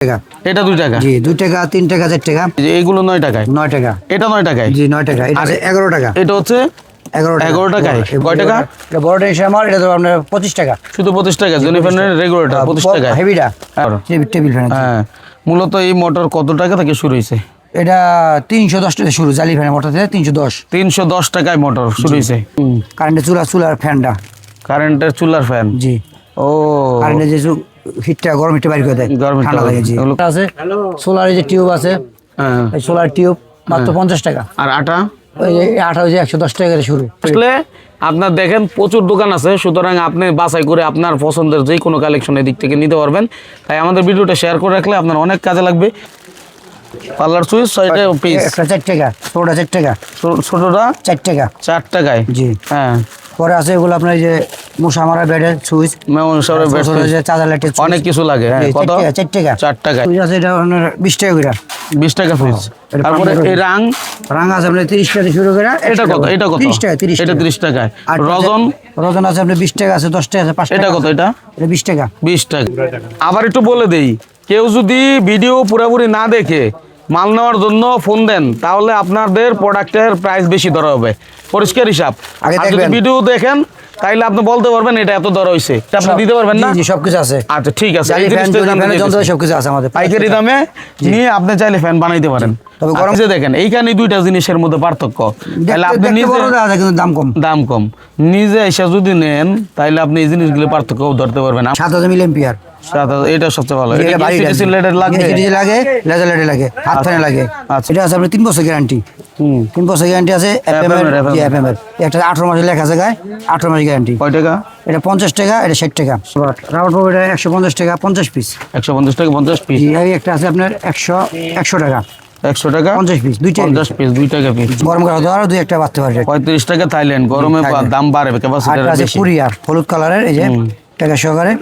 টাকা। এটা 2 টাকা। জি 2 টাকা, 3 টাকা, 4 টাকা। এইগুলো 9 টাকায়। 9 টাকা। এটা 9 টাকায়। জি 9 টাকা। এটা আছে 11 টাকা। এটা হচ্ছে 11 টাকায়। কয় টাকা? এটা বড় টেনশন আমার, এটা তো আপনার 25 টাকা। শুধু 25 টাকা। জেনিফারের রেগুলেটর 25 টাকায়। হেভিটা টেবিল ফ্যান। হ্যাঁ, মূলত এই মোটর কত টাকা থেকে শুরু হয়েছে? এটা 310 টাকা শুরু, জালি ফ্যান মোটর থেকে 310। 310 টাকায় মোটর শুরু হয়েছে। কারেন্টের চুলার ফ্যানটা। কারেন্টের চুলার ফ্যান। জি। ও কারেন্টের যে হিটটা গরম হিটটা বাইর করে দেয়, ঠান্ডা লাগে। জি আছে। সোলারের যে টিউব আছে, হ্যাঁ, এই সোলার টিউব মাত্র 50 টাকা। আর আটা? ওই যে আটা ওই যে 110 টাকা করে শুরু। আসলে আপনার দেখেন প্রচুর দোকান আছে, সুতরাং আপনি বাছাই করে আপনার পছন্দের যে কোনো কালেকশনের দিক থেকে নিতে পারবেন। তাই আমাদের ভিডিওটা শেয়ার করে রাখলে আপনার অনেক কাজে লাগবে। পার্লার সুইচ 6টা পিস। একটা 4 টাকা, ছোটটা 4 টাকা। ছোটটা 4 টাকা। 4 টাকায়। জি হ্যাঁ। পরে আছে এগুলো আপনার এই যে মশা মারা বেডের সুইচ, চার্জার লাইটের অনেক কিছু লাগে। হ্যাঁ, কত? 4 টাকা। 4 টাকায়। সুইচ আছে এটা আপনার 20 টাকা করে। 20 টাকা সুইচ। তারপরে এই রাং আছে আপনার 30 টাকা থেকে শুরু করে। এটা কত? এটা কত? 30 টাকা। 30 এটা 30 টাকায়। রজন আছে আপনার 20 টাকা আছে, 10 টাকা আছে, 5 টাকা। এটা কত? এটা 20 টাকা। 20 টাকা। আবার একটু বলে দেই, কেউ যদি ভিডিও পুরোপুরি না দেখে মাল নেওয়ার জন্য ফোন দেন, তাহলে আপনাদের প্রোডাক্টের প্রাইস বেশি ধরা হবে। পরিষ্কার হিসাব। আর যদি ভিডিও দেখেন তাইলে আপনি বলতে পারবেন এটা এত দর হইছে, আপনি দিতে পারবেন না? জি সবকিছু আছে। আচ্ছা ঠিক আছে, এই যন্ত্র সবকিছু আছে আমাদের। পাইকারি দামে নিয়ে আপনি চাইলে ফ্যান বানাইতে পারেন। তবে গরম যে দেখেন এইখানে দুইটা জিনিসের মধ্যে পার্থক্য। তাহলে আপনি নিজে কিন্তু দাম কম নিজে এসে যদি নেন তাইলে আপনি এই জিনিসগুলো পার্থক্য ধরতে পারবেন। 7000 মিলিঅ্যাম্পিয়ার। এটা সবচেয়ে ভালো। লাগে লেজার লাইট লাগে, হাত ফ্যানে লাগে। এটা আছে আপনার 3 বছর গ্যারান্টি। 3 বছর গ্যারান্টি আছে। এফএমএর একটা 18 মাসের লেখা আছে গায়ে, 18 মাস গ্যারান্টি। কয় টাকা? এটা 50 টাকা, এটা 60 টাকা। রাউন্ড পপ এটা 150 টাকা, 50 পিস। 150 টাকা 50 পিস। এই একটা আছে আপনার 100 টাকা। 100 টাকা 50 পিস, 50 পিস 2 টাকা পিস। গরম করা তো আরো 2 একটা বাড়তে পারে। 35 টাকা থাইল্যান্ড, গরমে দাম বাড়বে, ক্যাপাসিটি আছে বেশি। কুরিয়ার হলুদ কালারের, এই যে টাকা সহকারে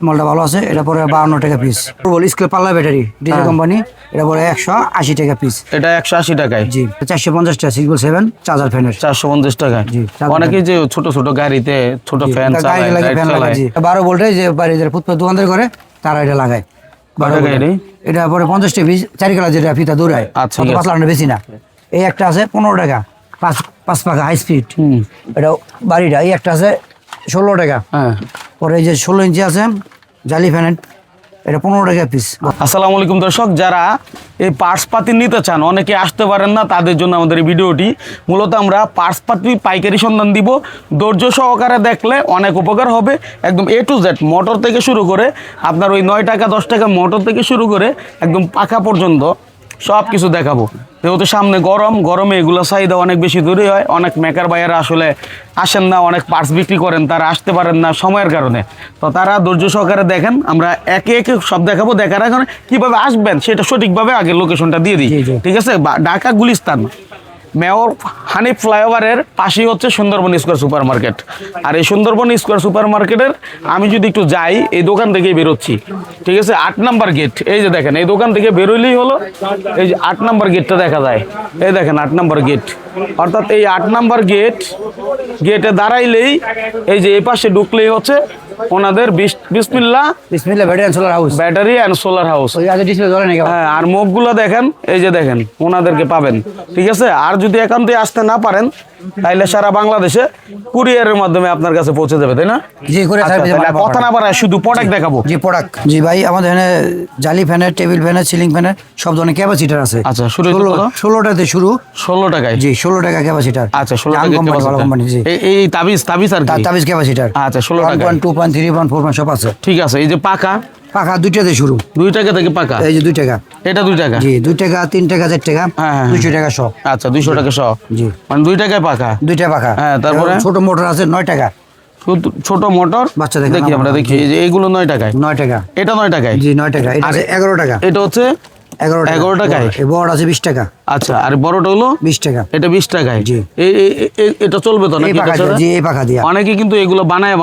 মালটা ভালো আছে। এটা পরে 52 টাকা পিস। বল স্কেল পাল্লা ব্যাটারি, ডিজেল কোম্পানি। এটা পরে 180 টাকা পিস। এটা 180 টাকায়। জি 450 টাকা সিঙ্গেল 7 চার্জার ফ্যানের। 450 টাকা। জি অনেকে যে ছোট ছোট গাড়িতে ছোট ফ্যান চালায়, লাইট চালায়। 12 ভোল্টের যে বাড়িতে ফুটপাত দোকানদার করে তারা এটা লাগায়। 12 টাকা। এটা পরে 50 টাকা পিস, 4 কালার যেটা ফিতা দৌড়ায়। আচ্ছা পাতলা না, বেশি না। এই একটা আছে 15 টাকা, 5 পাকা হাই স্পিড। এটা বাড়িটা। এই একটা আছে 16 টাকা। হ্যাঁ। পরে এই যে 16 ইঞ্চি আছে জালি ফ্যান, এটা 15 টাকা পিস। আসসালামু আলাইকুম দর্শক, যারা এই পার্টস পাতি নিতে চান, অনেকে আসতে পারেন না, তাদের জন্য আমাদের এই ভিডিওটি। মূলত আমরা পার্টস পাতি পাইকারি সন্ধান দিব। ধৈর্য সহকারে দেখলে অনেক উপকার হবে। একদম A to Z, মোটর থেকে শুরু করে আপনার ওই 9 টাকা 10 টাকা মোটর থেকে শুরু করে একদম পাখা পর্যন্ত সব কিছু দেখাবো। যেহেতু সামনে গরমে এগুলো চাহিদা অনেক বেশি দূরে হয়। অনেক মেকার ভাইয়েরা আসলে আসেন না, অনেক পার্টস বিক্রি করেন, তারা আসতে পারেন না সময়ের কারণে। তো তারা ধৈর্য সহকারে দেখেন, আমরা একে একে সব দেখাবো। দেখার আগে কীভাবে আসবেন সেটা সঠিকভাবে আগে লোকেশনটা দিয়ে দিই, ঠিক আছে? ঢাকা গুলিস্তান মেয়র হানিফ ফ্লাইওভারের পাশেই হচ্ছে সুন্দরবন স্কোয়ার সুপার মার্কেট। আর এই সুন্দরবন স্কোয়ার সুপার মার্কেটের আমি যদি একটু যাই, এই দোকান থেকেই বেরোচ্ছি, ঠিক আছে? 8 নাম্বার গেট। এই যে দেখেন, এই দোকান থেকে বেরোলেই হলো এই যে 8 নাম্বার গেটটা দেখা যায়। এই দেখেন 8 নাম্বার গেট, অর্থাৎ এই 8 নাম্বার গেটে দাঁড়াইলেই এই যে এই পাশে ঢুকলেই হচ্ছে ওনাদের বিসমিল্লাহ ব্যাটারি অ্যান্ড সোলার হাউস। হ্যাঁ, আর মুখগুলো দেখেন, এই যে দেখেন ওনাদেরকে পাবেন, ঠিক আছে? আর যদি একান্তে আসতে না পারেন তাইলে সারা বাংলাদেশে কুরিয়ারের মাধ্যমে আপনার কাছে পৌঁছে যাবে, তাই না? জি করে কথা না বাড়ায় শুধু প্রোডাক্ট দেখাবো। জি প্রোডাক্ট। জি ভাই, আমাদের এখানে জালি ফ্যানের, টেবিল ফ্যানের, সিলিং ফ্যানের সব ধরনের ক্যাপাসিটার আছে। আচ্ছা, শুরু 16টাতে শুরু। 16 টাকায়? জি 16 টাকা ক্যাপাসিটার। আচ্ছা 16 টাকা কোম্পানি। জি এই তাবিজ আর কি? তাবিজ ক্যাপাসিটার। আচ্ছা 16 টাকা। 1.2, 3, সব আছে। ঠিক আছে। এই যে পাকা 2টাতে শুরু। 2 টাকা থেকে পাকা। এই যে 2 টাকা। এটা 2 টাকা। জি 2 টাকা, 3 টাকা, 4 টাকা। 200 টাকা সহ। আচ্ছা 200 টাকা সহ। জি মানে 2 টাকায় পাকা। 2টা পাকা। হ্যাঁ, তারপরে ছোট মোটর আছে 9 টাকা। ছোট মোটর বাচ্চা দেখি আমরা, দেখি এই যে এইগুলো 9 টাকায়। 9 টাকা। এটা 9 টাকায়? জি 9 টাকা। এটা আছে 11 টাকা। এটা হচ্ছে 11 টাকায়। এই বড় আছে 20 টাকা। আচ্ছা, আর বড়টা হলো 20 টাকা। এটা 20 টাকায়। জি এটা চলবে তো নাকি? জি এই পাখা দিয়া। অনেকে কিন্তু এগুলো বানায়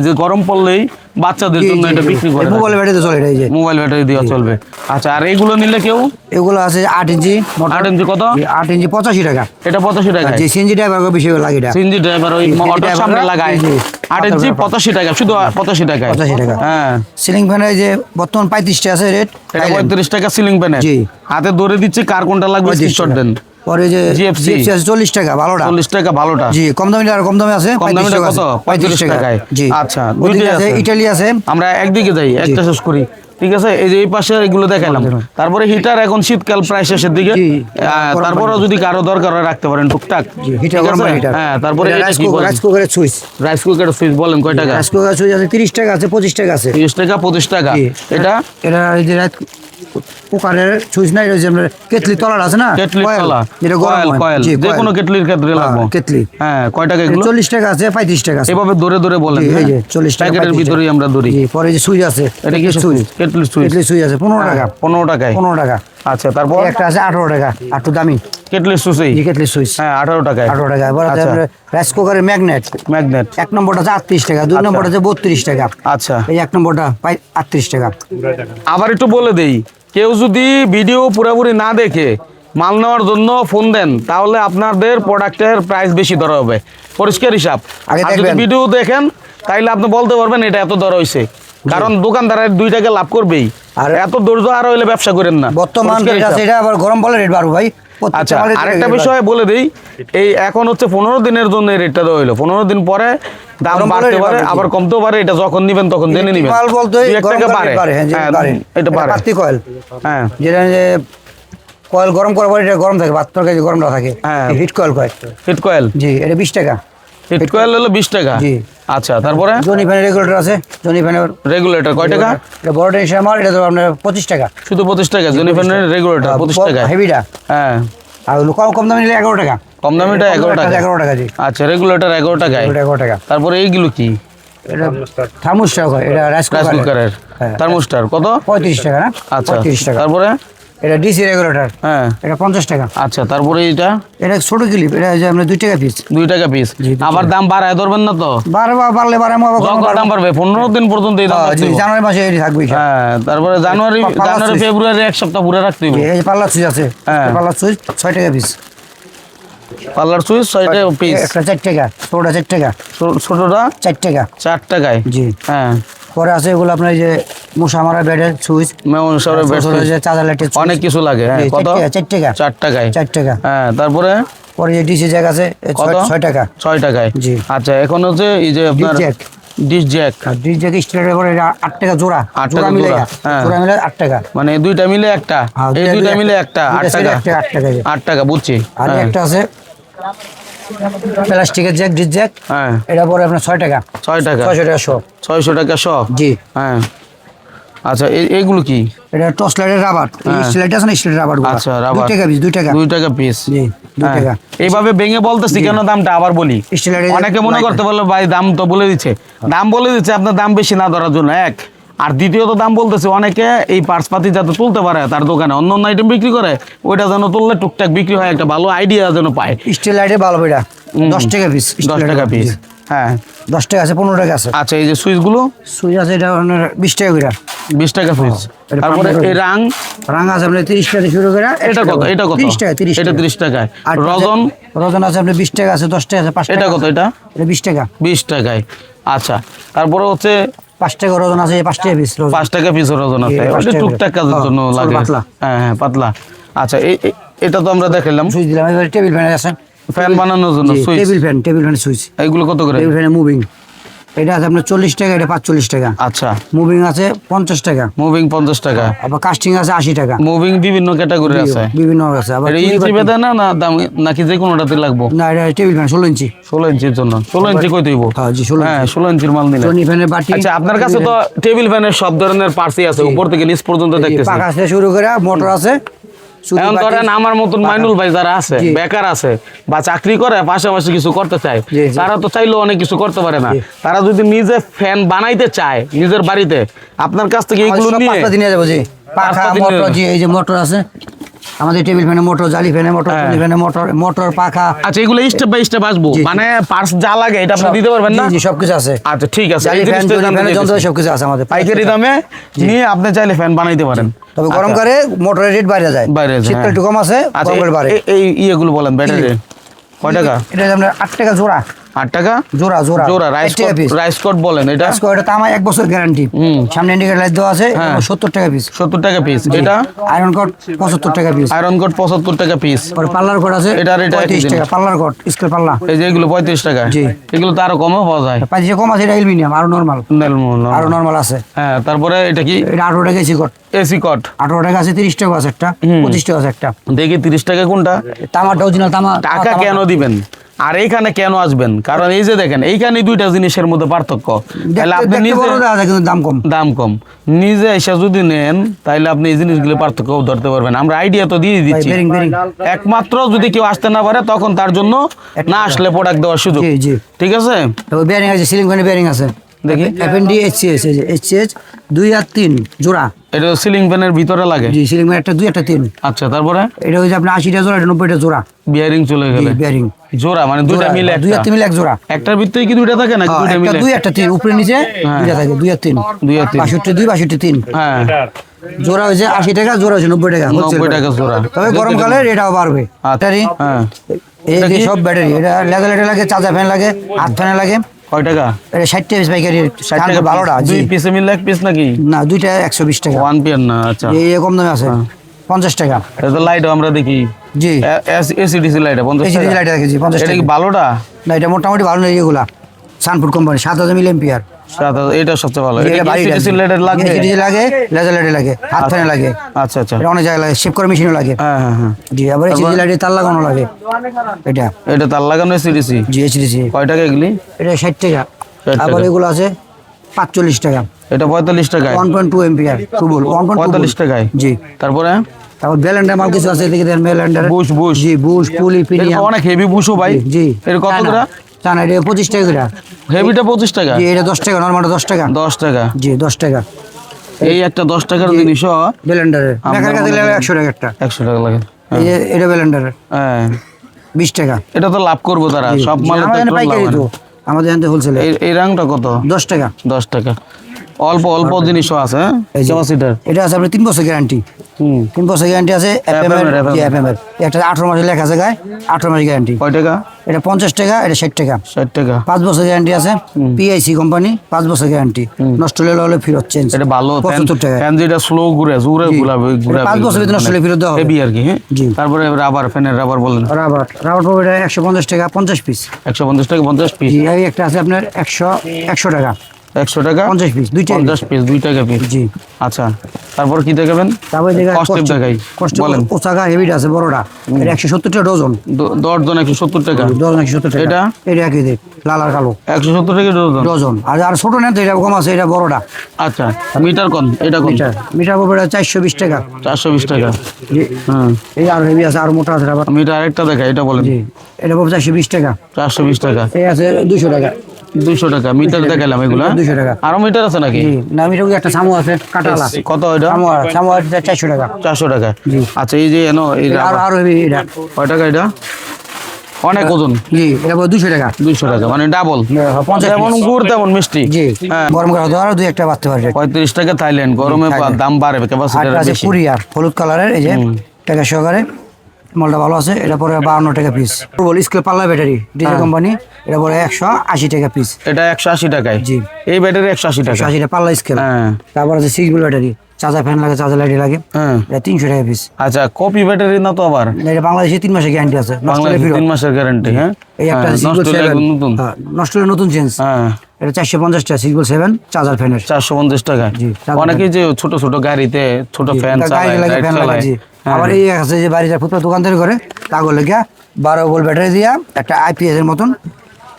যে গরম পড়লেই বাচ্চাদের জন্য এটা বিক্রি করে মোবাইল ব্যাটারিতে চলে এটা, এই যে মোবাইল ব্যাটারি দিয়ে চলবে। আচ্ছা, আর এইগুলো নিলে কেউ এগুলো আছে 8 ইঞ্চি 8 ইঞ্চি কত? 8 ইঞ্চি 85 টাকা। এটা 85 টাকা। যে সিএনজি ড্রাইভার বেশি লাগে এটা, সিএনজি ড্রাইভার ওই অটোর সামনে লাগায় 8 ইঞ্চি 85 টাকা, শুধু 85 টাকায়। 85 টাকা। হ্যাঁ, সিলিং ফ্যানে যে বর্তমান 35 টাকা আছে রেট, এটা 35 টাকা সিলিং ফ্যানে। জি। হাতে ধরে দিচ্ছি, কার কোনটা লাগবে স্ক্রিনশট দেন। পরে যে GFC আছে 40 টাকা ভালোটা, 40 টাকা ভালোটা। জি কম দামি আর কম দামি আছে, কম দামিটা 35 কত? 35 টাকায়। জি আচ্ছা, ওদিকে দুইটাই আছে, আছে। ইটালি আছে। আমরা একদিকে যাই, একটা শেষ করি, ঠিক আছে? এই যে এই পাশে এগুলো দেখাইলাম। তারপরে হিটার এখন শীতকাল প্রায় শেষের দিকে, জি, তারপরে যদি কারো দরকার হয় রাখতে পারেন টুকটাক। হিটার ঠিক গরম আছে? হিটার। হ্যাঁ, তারপরে এটা কি বলেন? রাইস কুকারের সুইচ, রাইস কুকারের সুইচ বলেন কয় টাকা? রাইস কুকারের সুইচ আছে 30 টাকা আছে, 25 টাকা আছে। 30 টাকা 25 টাকা। জি। এটা এই যে রাইস কুকারের সুইচ নাই, ওই যে আমরা কেটলি তলার আছে না, কেটলির coil, তলা, যেটা গরম হয়। কয়েল, জি, যে coil। কোনো কেটলির ক্ষেত্রে লাগবে। কেটলি। হ্যাঁ, কয় টাকা এগুলো? 40 টাকা আছে, 35 টাকা আছে। এভাবে ধরে ধরে বলেন। জি, এই যে হ্যাঁ? 40 টাকা, প্যাকেটের 35 ভিতরেই আমরা ধরি। জি, পরে যে সুইচ আছে, এটা কি সুইচ? কেটলির সুইচ। কেটলি সুইচ আছে 15 টাকা। 15 টাকায়। 15 টাকা। আচ্ছা, তারপর এই একটা আছে 18 টাকা, আর একটু দামি। কেটলির সুইচই। জি, কেটলি সুইচ হ্যাঁ, 18 টাকায়। 18 টাকা। এবার আছে আচ্ছা। রাইস কুকারের ম্যাগনেট, ম্যাগনেট। এক নম্বরটা আছে 38 টাকা, দুই নম্বরটা আছে 32 টাকা, আচ্ছা, এই এক নম্বরটা 38 টাকা। আবার একটু বলে দেই, কেউ যদি ভিডিও পুরোপুরি না দেখে মাল নেওয়ার জন্য ফোন দেন, তাহলে আপনাদের প্রোডাক্টের প্রাইস বেশি ধরা হবে। পরিষ্কার হিসাব। আগে আর যদি দেখবেন। ভিডিও দেখেন, তাইলে আপনি বলতে পারবেন এটা এত দর হয়েছে, কারণ দোকানদারের 2 টাকা লাভ করবেই। আর আর- এত ধৈর্য আর হইলে ব্যবসা করেন না। বর্তমান পরিষ্কার রেট হিসাব। আছে, এটা আবার গরম বলে রেট বাড়বো ভাই। প্রত্যেকটা আচ্ছা, মালের আরেকটা rate বিষয় বলে দেই, এই এখন হচ্ছে 15 দিনের জন্য এই রেটটা দেওয়া হইলো। 15 দিন পরে দাম গরম বলে বাড়তে rate পারে, বাড়বে, জি। আবার কমতেও পারে। এটা যখন নিবেন তখন জেনে নিবেন। মাল বলতে 2-1 টাকা বাড়ে। হ্যাঁ, হ্যাঁ, বাড়ে। এটা বাড়ে। পাতি কয়েল, হ্যাঁ, যেটা যে কয়েল গরম করার পরে এটা গরম থাকে, ভাত তরকারি গরম না থাকে, হ্যাঁ। হিট কয়েল কয়। Heat coil. জি, এটা 20 টাকা। হিট কয়েল হলো 20 টাকা। জি। আচ্ছা, তারপরে জনি ফ্যানের রেগুলেটর আছে, জনি ফ্যানের রেগুলেটর কয় টাকা? এটা বড় টেনশন আমার, এটা তো আপনার 25 টাকা। শুধু 25 টাকা। জেনিফারের রেগুলেটর 25 টাকা। হেভিটা। হ্যাঁ, আর ওগুলো কম কম দামে নিলে 11 টাকা। কম দামিটা 11 টাকা। 11 টাকা, জি। আচ্ছা, রেগুলেটর 11 টাকায়। ওটা 11 টাকা। তারপরে এইগুলো কি? এটা থার্মোস্টার হয়, এটা রাইস রাইস কুকার। কুকারের হ্যাঁ। থার্মোস্টার কত? 35 টাকা না? আচ্ছা, 35 টাকা। তারপরে এটা ডিসি রেগুলেটর, হ্যাঁ, এটা 50 টাকা। আচ্ছা, তারপরে এইটা এটা ছোট ক্লিপ, এটা যে আমরা 2 টাকা পিস। 2 টাকা পিস। আবার দাম বাড়ায় ধরবেন না তো? বাড়লে আমি আবার যখন দাম বাড়বে 15 দিন পর্যন্ত এই দাম জি, থাকবে। জানুয়ারি মাসে এটি থাকবে। হ্যাঁ, তারপরে জানুয়ারি পাল্লা সুইচ। ফেব্রুয়ারি 1 সপ্তাহ পুরো রাখতে হবে। এই যে পাল্লা সুইচ আছে, হ্যাঁ। পাল্লা সুইচ 6 টাকা পিস। পার্লার সুইচ 6 টাকা পিস। একটা 4 টাকা, ছোটটা 4 টাকা, ছোটটা 4 টাকা। 4 টাকায়। জি। হ্যাঁ, পরে আছে এগুলো আপনার এই যে মশা মারা বেডের সুইচ, মেমন সরে বেশ যে চার্জার লাইটের অনেক কিছু লাগে। হ্যাঁ, কত? 4 টাকা। 4 টাকায়। 4 টাকা। হ্যাঁ, তারপরে পরে যে ডিসি জ্যাক আছে কত? 6 টাকা। 6 টাকায়। জি। আচ্ছা, এখন হচ্ছে এই যে আপনার জ্যাক। ডিশ জ্যাক, আর ডিস জ্যাক স্টিলের পরে এটা 8 টাকা জোড়া। 8 জোড়া টাকা মিলে জোড়া। হ্যাঁ। জোড়া মিলে 8 টাকা। মানে এই দুইটা মিলে একটা, হ্যাঁ, এই দুইটা মিলে একটা 8 দুইটা টাকা। সেট 8 টাকা। 8 টাকা, বুঝছি। আর হ্যাঁ, একটা আছে প্লাস্টিকের জ্যাক, ডিস জ্যাক, হ্যাঁ, এটা পরে আপনার 6 টাকা। 6 টাকা। 600 টাকা শো। 600 টাকা সব। জি। হ্যাঁ, আচ্ছা, এইগুলো কি? এটা টর্চ লাইটের রাবার, হ্যাঁ। স্টিল লাইট আছে না, স্টিল রাবার। আচ্ছা, রাবার। 2 টাকা পিস, 2 টাকা। 2 টাকা পিস। জি, 2 হ্যাঁ, টাকা। এইভাবে ভেঙে বলতেছি কেন দামটা আবার বলি। স্টিল লাইটের অনেকে মনে লাইট। করতে পারলো ভাই দাম তো বলে দিচ্ছে, দাম বলে দিচ্ছে আপনার দাম বেশি না ধরার জন্য এক। আর দ্বিতীয়ত দাম বলতেছে অনেকে এই পার্সপাতি যাতে তুলতে পারে তার দোকানে অন্য অন্য আইটেম বিক্রি করে, ওইটা যেন তুললে টুকটাক বিক্রি হয়, একটা ভালো আইডিয়া যেন পায়। স্টিল লাইটের ভালো এটা 10 টাকা পিস। 10 টাকা পিস। হ্যাঁ, 10 টাকা আছে, 15 টাকা আছে। আচ্ছা, এই যে সুইচগুলো সুইচ আছে এটা আপনার 20 টাকা করে। 20 টাকা সুইচ। এটা তারপরে 15 এই রাং, রাং আছে আপনার 30 টাকা থেকে শুরু করে। এটা কত? এটা কত? 30 টাকা, 30 এটা টাকা। 30 টাকায়। আর রজন, রজন আছে আপনার 20 টাকা আছে, 10 টাকা আছে, 5 টাকা। এটা কত? এটা এটা 20 টাকা। 20 টাকায়। আচ্ছা, তারপরে হচ্ছে 5 টাকা রজন আছে, 5 টাকা পিস রজন। 5 টাকা পিস রজন আছে। এই 5 ওটা টাকা টুকটাক কাজের হ্যাঁ, জন্য ছোট লাগে। পাতলা। হ্যাঁ, হ্যাঁ, পাতলা। আচ্ছা, এটা তো আমরা দেখাইলাম সুইচ দিলাম। এবার টেবিল ফ্যান আছে, ফ্যান বানানোর জন্য সুইচ। Table fan switch. এইগুলো কত করে? টেবিল ফ্যানে মুভিং, এটা আছে আপনার 40 টাকা, এটা 45 টাকা। আচ্ছা, মুভিং আছে 50 টাকা। মুভিং 50 টাকা। আবার কাস্টিং আছে 80 টাকা। মুভিং বিভিন্ন ক্যাটাগরি আছে। বিভিন্ন আছে। আবার এটা ইঞ্চি বেদে না না দাম নাকি যে কোনোটাতে লাগবো? না, এটা টেবিল ফ্যান 16 ইঞ্চি। 16 ইঞ্চির জন্য 16 ইঞ্চি কই দিব? হ্যাঁ, জি, 16 হ্যাঁ, ইঞ্চি। 16 ইঞ্চির মাল নিলে। জনি ফ্যানের বাটি। আচ্ছা, আপনার কাছে তো টেবিল ফ্যানের সব ধরনের পার্টসই আছে, উপর থেকে নিচ পর্যন্ত দেখতেছি। পাখা থেকে শুরু করে মোটর আছে। শুধু এখন বাটি- ধরেন আমার মতন মাইনুল ভাই যারা আছে, জি। বেকার আছে বা চাকরি করে পাশাপাশি কিছু করতে চায়, জি, জি। তারা তো চাইলেও অনেক কিছু করতে পারে না। জি। তারা যদি নিজে ফ্যান বানাইতে চায় নিজের বাড়িতে, আপনার কাছ থেকে আমাদের এইগুলো সব নিয়ে পাঁচটা দিনে যাবো, জি। পাখা, পাঁচটা দিনে মোটর, যাবে। জি, এই যে মোটর আছে, আমাদের টেবিল ফ্যানে মোটর, জালি ফ্যানে মোটর, ফ্যানে মোটর, মোটর পাখা। আচ্ছা, এগুলো স্টেপ বাই স্টেপ আসবো, মানে পার্টস যা লাগে এটা আপনি দিতে পারবেন না? জি সবকিছু আছে। আচ্ছা ঠিক আছে, জালি এই ফ্যান, জিনিসটা জানতে ফ্যানের যন্ত্র চাইতেছি। সবকিছু আছে আমাদের পাইকারি দামে নিয়ে আপনি চাইলে ফ্যান বানাইতে পারেন। তবে গরমকালে মোটরের রেট বাইরে যায়, বাইরে যায়, শীতকাল একটু কম আছে, আচ্ছা, গরমকালে বাড়ে। এই ইয়েগুলো বলেন, ব্যাটারি কয় টাকা? এটা আপনার 8 টাকা জোড়া। 8 টাকা জোড়া জোড়া জোড়া। রাইস কোট বলেন, এটা এটা তামা 1 বছর গ্যারান্টি, সামনে ইন্ডিকেটর লাইট দেওয়া আছে, 70 টাকা পিস। 70 টাকা পিস। এটা আয়রন কোট 75 টাকা পিস। আয়রন কোট 75 টাকা পিস। আর পার্লার কোট আছে, এটার এটা 35 টাকা পার্লার কোট, স্কেল পাল্লা। এই যে এগুলো 35 টাকা। জি। এগুলো তো আরো কমও পাওয়া যায়। পাঁচে কম আছে, এটা অ্যালুমিনিয়াম, আরো নরমাল, আরো নরমাল আছে। হ্যাঁ, তারপরে এটা কি? এটা 18 টাকা এসি কোট। এসি কোট 18 টাকা আছে, 30 টাকা আছে একটা, 25 টাকা আছে একটা। দেখি 30 টাকা কোনটা? তামাটা অরিজিনাল তামা। টাকা কেন দিবেন আর এইখানে কেন আসবেন? কারণ এই যে দেখেন, এইখানে দুইটা জিনিসের মধ্যে পার্থক্য। তাহলে আপনি নিজে কিন্তু দাম কম, দাম কম নিজে এসে যদি নেন, তাহলে আপনি এই জিনিসগুলো পার্থক্য ধরতে পারবেন। আমরা আইডিয়া তো দিয়ে দিচ্ছি, বেরিং বেরিং। একমাত্র যদি কেউ আসতে না পারে তখন তার জন্য না আসলে প্রোডাক্ট দেওয়ার সুযোগ। জি জি ঠিক আছে, তবে বেয়ারিং আছে, সিলিং ফ্যানে বেয়ারিং আছে, দেখি। এফএনডি এইচসিএস, এই যে এইচসিএস 2 আর 3 জোড়া। এটা সিলিং ফ্যানের ভিতরে লাগে। জি সিলিং ফ্যান একটা 2 একটা 3। আচ্ছা, তারপরে এটা হচ্ছে আপনার 80 টা জোড়া, এটা 90 টা জোড়া। বিয়ারিং চলে গেলে বেয়ারিং জোড়া মানে দুইটা মিলে 2 আর 3 মিলে এক জোড়া। একটার ভিতরে কি দুইটা থাকে নাকি দুইটা একটা মিলে? 2 একটা 3 উপরে নিচে দুইটা থাকে, 2 আর 3। 2 আর 3 62 2 62 3। হ্যাঁ, জোড়া হয়েছে 80 টাকা, জোড়া হয়েছে 90 টাকা। 90 টাকা জোড়া। তবে গরমকালে এটাও বাড়বে। ব্যাটারি, হ্যাঁ, এই যে সব ব্যাটারি, এটা লেজার লাগে, চার্জার ফ্যান লাগে, হাত ফ্যানে লাগে। কয় টাকা? এটা 60 টাকা পিস পাইকারি, 60 টাকা ভালোটা। জি দুই পিসে মিলে এক পিস নাকি? না, দুইটা 120 টাকা। ওয়ান পিয়ার না? আচ্ছা, এই কম দামে আছে 50 টাকা। এটা তো লাইট আমরা দেখি, জি এসিডিসি লাইট 50 এই টাকা। লাইট দেখেছি 50 এটা টাকা। কি ভালোটা? না, এটা মোটামুটি ভালো নেই, এগুলা সানফুড কোম্পানি 7000 মিলি এম্পিয়ার। এটা সবচেয়ে ভালো। এটা এটা কি এসিডিসি লাইট লাগবে? এসিডিসি লাগে, লেজার লাইটে লাগে, হাত ফ্যানে লাগে, আচ্ছা আচ্ছা, এটা অনেক জায়গায় লাগে, শেপ করে মেশিনও লাগে। হ্যাঁ হ্যাঁ হ্যাঁ। জি, আবার এসিডিসি লাইটে তার লাগানো লাগে। এটা এটা তার লাগানো এসিডিসি। জি এসিডিসি কয় টাকা এগুলি? এটা 60 টাকা। 60 টাকা। আবার এগুলো আছে 45 টাকা, এটা 45 টাকায়। 1.2 এম্পিয়ার টুবল, 45 টাকায়। জি। তারপরে তারপর ব্যালেন্ডার মাল কিছু আছে, এদিকে দেখেন ব্যালেন্ডার, বুশ বুশ। জি বুশ, পুলি, এটা পিনিয়াম। তো অনেক হেভি বুশও ভাই। জি এর কত করে? জানা এটা 25 টাকা করে। হেভিটা 25 টাকা। জি এটা 10 টাকা, নরমালটা 10 টাকা। 10 টাকা। জি 10 টাকা। এই একটা 10 টাকার জিনিসও ব্যালেন্ডারের মেকার কাছে লাগে 100 টাকা একটা। 100 টাকা লাগে। এই যে এটা ব্যালেন্ডারের হ্যাঁ, 20 টাকা। এটা তো লাভ করবো তারা, জি, সব জি, মালে তো আমাদের একটু লাভ পাইকারি হয় তো, না। আমাদের এখানে হোলসেল। এই রংটা কত? 10 টাকা। 10 টাকা। অল্প অল্প জিনিসও আছে। হ্যাঁ, এই যে, ক্যাপাসিটার। এটা আছে আপনার 3 বছর গ্যারান্টি। 3 বছর গ্যারান্টি আছে FM এফএম এর, এর। জি এফএম এর একটা 18 মাসের লেখা আছে গায়ে, 18 মাস গ্যারান্টি। কয় টাকা? এটা 50 টাকা, এটা 60 টাকা। 60 টাকা। 5 বছর গ্যারান্টি আছে, পিআইসি কোম্পানি, 5 বছর গ্যারান্টি, নষ্ট হলে ফেরত চেঞ্জ। এটা ভালো। 75 টাকা। ফ্যান যেটা স্লো ঘুরে জোরে ঘুরাবে, এটা 5 বছর ভিতরে নষ্ট হলে ফেরত দেওয়া হবে। হেভি আর কি। হ্যাঁ, জি। তারপরে রাবার, ফ্যানের রাবার বলেন। রাবার, রাবার পাবো এটা 150 টাকা, 50 পিস। 150 টাকা 50 পিস। জি, এই একটা আছে আপনার 100 টাকা, 100 টাকা 50 পিস, দুইটা 50 পিস, 2 টাকা পিস। জি। আচ্ছা, তারপর কি দেখাবেন? তারপরে দেখা কস্টেপ দেখাই বলেন। ওসাকা হেভিটা আছে বড়টা, এটা 170 টাকা ডজন। 10 জন 170 টাকা। ডজন 170 টাকা। এটা? এটা একই দেখ, লাল আর কালো 170 টাকা ডজন। ডজন। আর আর ছোট নেন তো এটা কম আছে, এটা বড়টা। আচ্ছা, মিটার কোন? এটা কোন? মিটার, মিটার পাবো এটা 420 টাকা। 420 টাকা। জি। হ্যাঁ, এই আর হেভি আছে, আর মোটা আছে রাবার। মিটার আরেকটা দেখাই, এটা বলেন। জি, এটা পাবো 420 টাকা। 420 টাকা। এই আছে 200 টাকা। 200 টাকা মিটার দেখাইলাম এগুলা। 200 টাকা। আরো মিটার আছে নাকি? জি, না মিটার একটা সামু আছে কাটালা। কত এটা? সামু 400 টাকা। 400 টাকা। জি। আচ্ছা, এই যে এনো এই আর রাবার, আর হেভি এটা। কয় টাকা এটা? অনেক ওজন। জি, এটা পাবো 200 টাকা। 200 টাকা মানে ডাবল। 50 যেমন গুড় তেমন মিষ্টি। জি, হ্যাঁ। গরম করা আর দুই একটা বাড়তে পারে। 35 টাকা থাইল্যান্ড, গরমে থাইল্যান্ড। দাম বাড়বে, আর ক্যাপাসিটার আছে বেশি। কুরিয়ার, হলুদ কালারের, এই যে টাকা সহকারে, মালটা ভালো আছে। এটা পরে 52 টাকা পিস। বল স্কেল পাল্লা ব্যাটারি, ডিজে কোম্পানি, এটা পরে 180 টাকা পিস। এটা 180 টাকায়। জি। এই ব্যাটারি 180 টাকা। 180 টাকা পাল্লা স্কেল। হ্যাঁ। তারপর আছে 6 ভোল্ট ব্যাটারি, চার্জার ফ্যান লাগে, চার্জার লাইট লাগে, হ্যাঁ। এটা 300 টাকা পিস। আচ্ছা, কপি ব্যাটারি না তো আবার? এটা বাংলাদেশে 3 মাসের গ্যারান্টি আছে, নষ্ট হলে বাংলাদেশে ফেরত। 3 মাসের গ্যারান্টি। হ্যাঁ, এই একটা হ্যাঁ, নষ্ট হলে একদম নতুন। নষ্ট হলে নতুন চেঞ্জ। হ্যাঁ, এটা 450 টাকা, 6x7 চার্জার ফ্যানের। 450 টাকা। জি, অনেকেই যে ছোট ছোট গাড়িতে ছোট ফ্যান চালায়, গাড়ি লাগে, লাইট ফ্যান লাগে। চালায়। জি। হ্যাঁ। আবার এই আছে যে বাড়িতে ফুটপাত দোকানদারি করে, তাগো লেগে 12 ভোল্ট ব্যাটারি দিয়া একটা আইপিএস এর মতন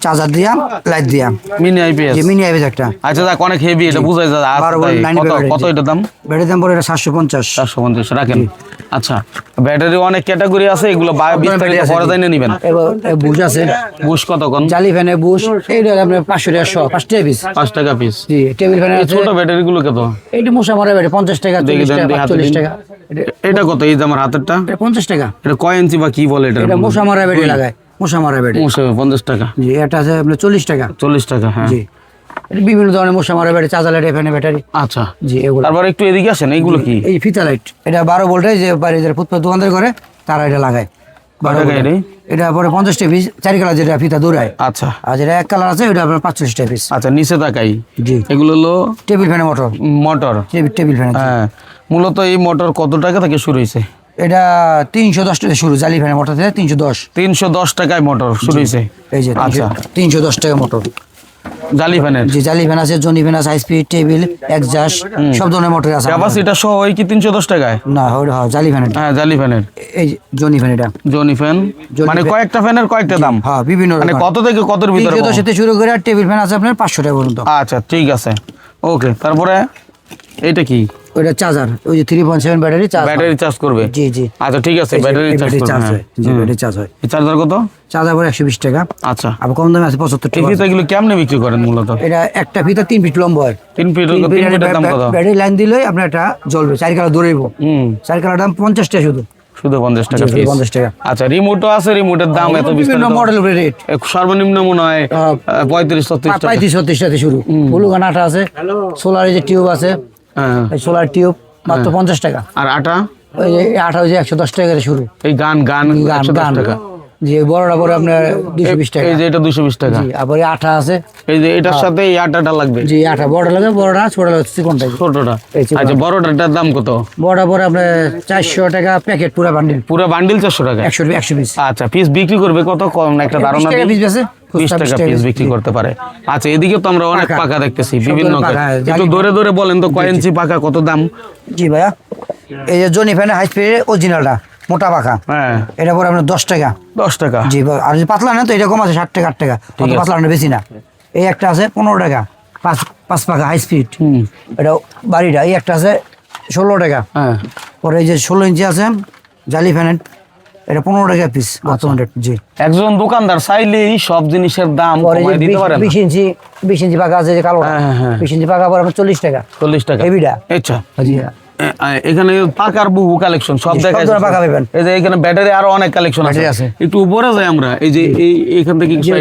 চার্জার দিয়া লাইট দিয়া মিনি আইপিএস। যে মিনি আইপিএস একটা। আচ্ছা যাক, অনেক হেভি, এটা বুঝাই যায়। 12 ভোল্ট 90 কত ব্যাটারি। কত এটা দাম? ব্যাটারি দাম পড়ে এটা 750। 450 রাখেন। আচ্ছা, ব্যাটারি অনেক ক্যাটাগরি আছে, এগুলো বিস্তারিত পরে যাই নেবেন। এবার বুশ আছে, বুশ কত কোন? জালি ফ্যানের বুশ এইটা আপনার 500 টাকা 5 টাকা পিস। 5 টাকা পিস। জি, টেবিল ফ্যান আছে ছোট ব্যাটারি গুলো কত? এইটা মশা মারা ব্যাটারি 50 টাকা, 40 টাকা, 40 টাকা। এটা কত? এই যে আমার হাতেরটা, এটা 50 টাকা। এটা কয় ইঞ্চি বা কি বলে এটা? এটা মশা মারা ব্যাটারি লাগায়, মশা মারা ব্যাটারি। 50 টাকা। জি, এটা আছে আপনার 40 টাকা। 40 টাকা, হ্যাঁ। জি, এটা বিভিন্ন ধরনের মশা মারা ব্যাটারি, চার্জার লাইট, ফ্যানের ব্যাটারি। আচ্ছা, জি, এগুলো। তারপর একটু এদিকে আসেন, এইগুলো কি? এই ফিতা লাইট, এটা 12 ভোল্টের, যে বাড়িতে ফুটপাত দোকানদার করে তারা এটা লাগায়। 12 টাকা ভোল্টের। এটাই? এটা পরে 50 টাকা পিস, 4 কালার যেটা ফিতা দৌড়ায়। আচ্ছা আর যেটা এক কালার আছে ওটা আপনার 45 টাকা পিস। আচ্ছা, নিচে তাকাই, জি, এগুলো হলো টেবিল ফ্যানের মোটর, মোটর। Table fan. হ্যাঁ, মূলত এই মোটর কত টাকা থেকে শুরু হয়েছে? এটা 310 টাকা শুরু, জালি ফ্যানের মোটর থেকে 310। 310 টাকায় মোটর শুরু হয়েছে। এই যে আচ্ছা, 310 টাকা মোটর। জালি ফ্যানের জি, জালি ফ্যান আছে, জনি ফ্যান আছে, হাই স্পিড, টেবিল, এক্সজাস্ট, সব ধরনের মোটর আছে। ক্যাপাসিটি সহ এই কি 310 টাকায়? না, ওটা জালি ফ্যান। হ্যাঁ, জালি ফ্যানের। এই যে জনি ফ্যান, এটা জনি ফ্যান, মানে ফ্যান। কয়েকটা ফ্যানের কয়েকটা দাম। হ্যাঁ, বিভিন্ন মানে রকম। কত থেকে কতর ভিতরে? 310 থেকে শুরু করে, আর টেবিল ফ্যান আছে আপনার 500 টাকা পর্যন্ত। আচ্ছা, ঠিক আছে, ওকে। তারপরে এইটা কি? ওইটা চার্জার, ওই যে 3.7 ব্যাটারি চার্জ। ব্যাটারি চার্জ করবে? জি, জি। আচ্ছা, ঠিক আছে, ব্যাটারি চার্জ চার্জ করবে। হয়। জি, ব্যাটারি চার্জ হয়। এই চার্জার কত? চার্জার পরে 120 টাকা। আচ্ছা, আবার কম দামে আছে 75 এই টাকা। ফিতাগুলো কেমনে বিক্রি করেন মূলত? এটা একটা ফিতা 3 ফিট লম্বা হয়। 3 ফিটের দাম কত? ব্যাটারি লাইন দিলে আপনার এটা জ্বলবে, 4 কালার দৌড়াইব। 4 কালার দাম 50 টাকা শুধু। শুধু 50 টাকা জি, পিস? 50 টাকা। আচ্ছা, রিমোটও আছে, রিমোটের দাম এত বিভিন্ন বিস্তারিত? মডেল উপরে রেট। সর্বনিম্ন মনে হয় 35-36 টাকা। 35-36 টাকা শুরু। ব্লুগান আটা আছে, সোলার যে টিউব আছে, হ্যাঁ। এই সোলার টিউব মাত্র 50 টাকা। আর আটা? ওই যে আটা ওই যে 110 টাকা করে শুরু। এই গান 110 টাকা। জি, বড়টা পরে আপনার 220 টাকা। এই যে এটা 220 টাকা। জি, আবার এই আটা আছে। এই যে এটার সাথে এই আটাটা লাগবে? জি, আটা বড় লাগে, বড়টা ছোট লাগে, চিকনটা। ছোটটা? এই চিকন। আচ্ছা, বড়টার দাম কত? বড়টা পরে আপনার 400 টাকা প্যাকেট, পুরো বান্ডিল। পুরো বান্ডিল 400 টাকা? 100 পিস। আচ্ছা, পিস বিক্রি করবে কত? কম একটা ধারণা 20 টাকা দিই। পিস বেচে, 20 টাকা পিস বিক্রি করতে পারে। আচ্ছা, এদিকে তো আমরা অনেক পাকা দেখতেছি বিভিন্ন। একটু ধরে ধরে বলেন তো, কয় ইঞ্চি পাকা, কত দাম? জি ভাইয়া, এই যে জনি ফ্যানের হাই স্পিড অরিজিনালটা মোটা পাকা, হ্যাঁ, এটা পরে আপনার 10 টাকা। 10 টাকা? জি, আর যদি পাতলা না তো এটা কম আছে, 60 টাকা 8 টাকা। অত পাতলা না, বেশি না। এই একটা আছে 15 টাকা, পাঁচ পাকা হাই স্পিড। এটা বাড়িটা। এই একটা আছে 16 টাকা। হ্যাঁ। পরে এই যে 16 ইঞ্চি আছে জালি ফ্যানের, এটা 15 টাকা পিস বর্তমান রেট। জি, একজন দোকানদার চাইলেই সব জিনিসের দাম পরে কমায় দিতে পারে না? 20 ইঞ্চি পাকা আছে, যে কালো, হ্যাঁ, হ্যাঁ। 20 ইঞ্চি পাকা পরে আপনার 40 টাকা। 40 টাকা? হেভিটা। আচ্ছা, জি, এখানে পাকার বহু কালেকশন সব সব দেখায়। ধরনের পাকা পাবেন। এই যে এখানে ব্যাটারি আরো অনেক কালেকশন আছে। ব্যাটারি আছে। একটু উপরে যাই আমরা, এই যে এইখান থেকে যে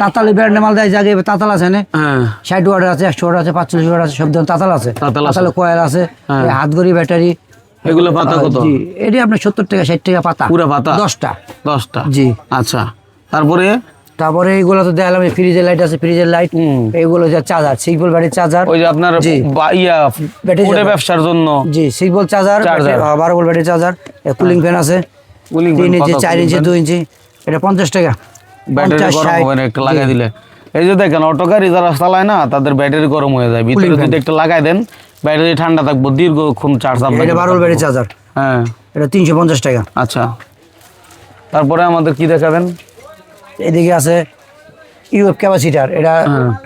তাতাল ব্র্যান্ডের মাল দেয়, জায়গায় তাতাল আছে না, হ্যাঁ, 60 ওয়াট আছে, 100 ওয়াট আছে, 45 ওয়াট আছে, সব ধরনের তাতাল আছে। তাতাল আছে। তাতালে কয়েল আছে, হ্যাঁ। এই হাতগড়ি ব্যাটারি। এগুলো পাতা কত? জি, এটি আপনার 70 টাকা 60 টাকা পাতা। পুরো পাতা? 10টা। 10টা? জি। আচ্ছা, তারপরে তারপরে এইগুলো তো দেখালাম, ফ্রিজের লাইট আছে, ফ্রিজের লাইট। এইগুলো যে চার্জার, 6 ভোল্ট ব্যাটারি চার্জার। ওই যে আপনার ব্যাটারি ফুডে ব্যবসার জন্য? জি, 6 volt charger, 12 volt battery charger. Cooling fan আছে, 3 ইঞ্চি, 4 ইঞ্চি, 2 ইঞ্চি। এটা 50 টাকা। ব্যাটারি 50, গরম হবে না একটা লাগাই দিলে? এই যে দেখেন, অটো গাড়ি যারা চালায় না, তাদের ব্যাটারি গরম হয়ে যায়। ভিতরে যদি একটা লাগাই দেন, ব্যাটারি ঠান্ডা থাকবো, দীর্ঘক্ষণ চার্জ আপনার। এটা 12 ভোল্ট ব্যাটারি চার্জার। হ্যাঁ। এটা 350 টাকা। আচ্ছা, তারপরে আমাদের কি দেখাবেন? এদিকে আছে ইউএফ ক্যাপাসিটার। এটা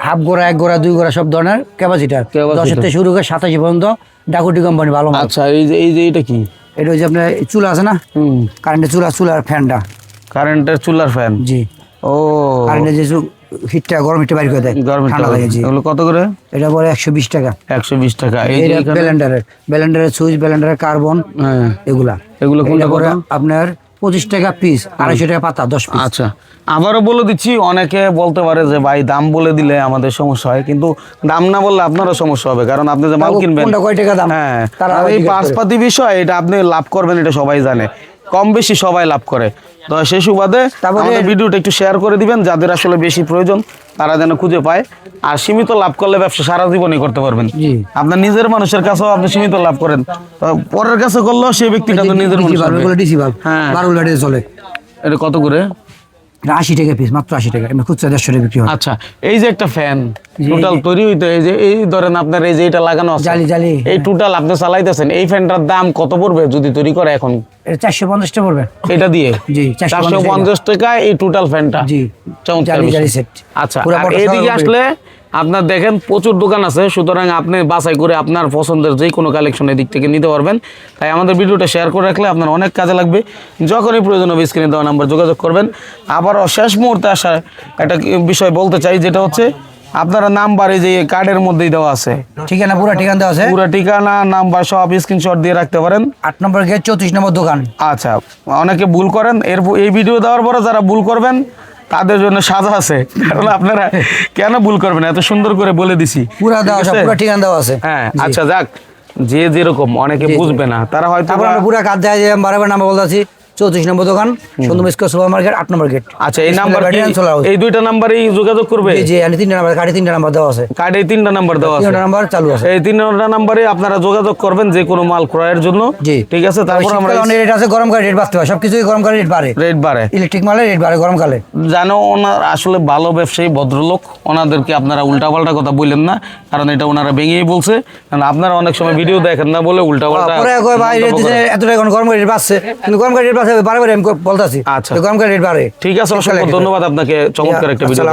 হাফ গোড়া, 1 গোড়া, 2 গোড়া সব ধরনের ক্যাপাসিটার। 10 থেকে শুরু করে 87 পর্যন্ত, ডাকুটি কোম্পানি ভালো মাল। আচ্ছা, এই যে এটা কি? এটা ওই যে আপনার চুলা আছে না, কারেন্টের চুলার ফ্যানটা। কারেন্টের চুলার ফ্যান? জি। ও, কারেন্টের যে হিটটা, গরম হিটটা বাইর করে দেয়, গরম ঠান্ডা লাগে। জি, এগুলো কত করে? এটা পরে 120 টাকা। 120 টাকা? এই যে এটা এখানে- ব্লেন্ডারের সুইচ, ব্লেন্ডারের কার্বন, হ্যাঁ, এগুলা। এগুলো কোনটা এটা পরে কত? আপনার 25 টাকা পিস, 250 টাকা পাতা, 10 পিস। আচ্ছা, আবারও বলে দিচ্ছি, অনেকে বলতে পারে যে ভাই দাম বলে দিলে আমাদের সমস্যা হয়, কিন্তু দাম না বললে আপনারও সমস্যা হবে, কারণ আপনি যে মাল কিনবেন, কোনটা কয় টাকা দাম, হ্যাঁ, তারা আর এই জিজ্ঞেস করে। পার্সপাতি বিষয়, এটা আপনি লাভ করবেন, এটা সবাই জানে, কম বেশি সবাই লাভ করে। তো সেই সুবাদে তারপরে- আমাদের ভিডিওটা একটু শেয়ার করে দিবেন, যাদের আসলে বেশি প্রয়োজন তারা যেন খুঁজে পায়। আর সীমিত লাভ করলে ব্যবসা সারা জীবনই করতে পারবেন। জি। আপনার নিজের মানুষের কাছেও আপনি সীমিত লাভ করেন, তো পরের কাছে করলেও সেই ব্যক্তিটা তো নিজের মানুষ হবে। এগুলো ডিসি বাল্ব, হ্যাঁ। 12 ভোল্ট ব্যাটারি চলে। এটা কত করে? এটা 80 টাকা পিস, মাত্র 80 টাকা, এমনি খুচরা 150 টাকা বিক্রি হয়। আচ্ছা, এই যে একটা ফ্যান জি, টোটাল তৈরি হইতে, এই যে এই ধরেন আপনার এই যে এটা লাগানো আছে, জালি জালি, এই টোটাল আপনি চালাইতেছেন, এই ফ্যানটার দাম কত পড়বে যদি তৈরি করে এখন এটা 450 টাকা পড়বে। এটা দিয়ে? জি, 450 টাকায় এই টোটাল ফ্যানটা। জি, চমৎকার জালি বিষয়। জালি সেট। আচ্ছা, পুরো আর মোটর এইদিকে সহ আসলে আপনার দেখেন প্রচুর দোকান আছে, সুতরাং আপনি বাছাই করে আপনার পছন্দের যে কোনো কালেকশন এদিক থেকে নিতে পারবেন। তাই আমাদের ভিডিওটা শেয়ার করে রাখলে আপনার অনেক কাজে লাগবে। যখনই প্রয়োজন হবে স্ক্রিনে দেওয়া নাম্বার যোগাযোগ করবেন। আবারও শেষ মুহূর্তে আসা একটা বিষয় বলতে চাই, যেটা হচ্ছে আপনারা নাম্বার এই যে কার্ডের মধ্যেই দেওয়া আছে, ঠিকানা, পুরো ঠিকানা দেওয়া আছে। পুরো ঠিকানা নাম্বার সব স্ক্রিনশট দিয়ে রাখতে পারেন। 8 নম্বর গেট, 34 নম্বর দোকান। আচ্ছা, অনেকে ভুল করেন, এই ভিডিও দেওয়ার পরে যারা ভুল করবেন তাদের জন্য সাজা আছে, কারণ আপনারা কেন ভুল করবেন, এত সুন্দর করে বলে দিছি। পুরা দেওয়া ঠিক আছে, আছে? পুরো ঠিকানা দেওয়া আছে। হ্যাঁ, জি। আচ্ছা যাক, যে যেরকম অনেকে বুঝবে না, তারা হয়তো তারপর আমরা পুরা কাজ দেয়, বারবার নাম্বার বলতেছি, 34 নম্বর দোকান, সুন্দর স্কোয়ার সুপার মার্কেট, 8 নম্বর গেট। আচ্ছা, এই নাম্বার এই দুইটা নাম্বারেই যোগাযোগ করবে? জি জি, আমি 3টা নাম্বার, কার্ডে 3টা নাম্বার দেওয়া আছে। কার্ডে 3টা নাম্বার দেওয়া আছে, 3টা নাম্বার চালু আছে। এই 3টা নাম্বারে আপনারা যোগাযোগ করবেন যে কোনো মাল ক্রয়ের জন্য। জি, ঠিক আছে। তারপর আমরা অনেক রেট আছে, গরমকালে রেট বাড়তে হয়, সবকিছুই গরমকালে রেট বাড়ে, রেট বাড়ে, ইলেকট্রিক মালের রেট বাড়ে গরমকালে। জানো, ওনার আসলে ভালো ব্যবসায়ী, ভদ্রলোক, ওনাদেরকে আপনারা উল্টাপাল্টা কথা বললেন না, কারণ এটা ওনারা ভেঙেই বলছে। কারণ আপনারা অনেক সময় ভিডিও দেখেন না বলে উল্টাপাল্টা পরে কয় ভাই রেট দিছে এত টাকা, গরমকালে রেট বাড়ছে, কিন্তু গরমকালে রেট বাড়ছে বারে বারে আমি বলতাছি, আচ্ছা, গরমকালে রেট বাড়ে। ঠিক আছে, অসংখ্য ধন্যবাদ আপনাকে, চমৎকার একটা ভিডিও।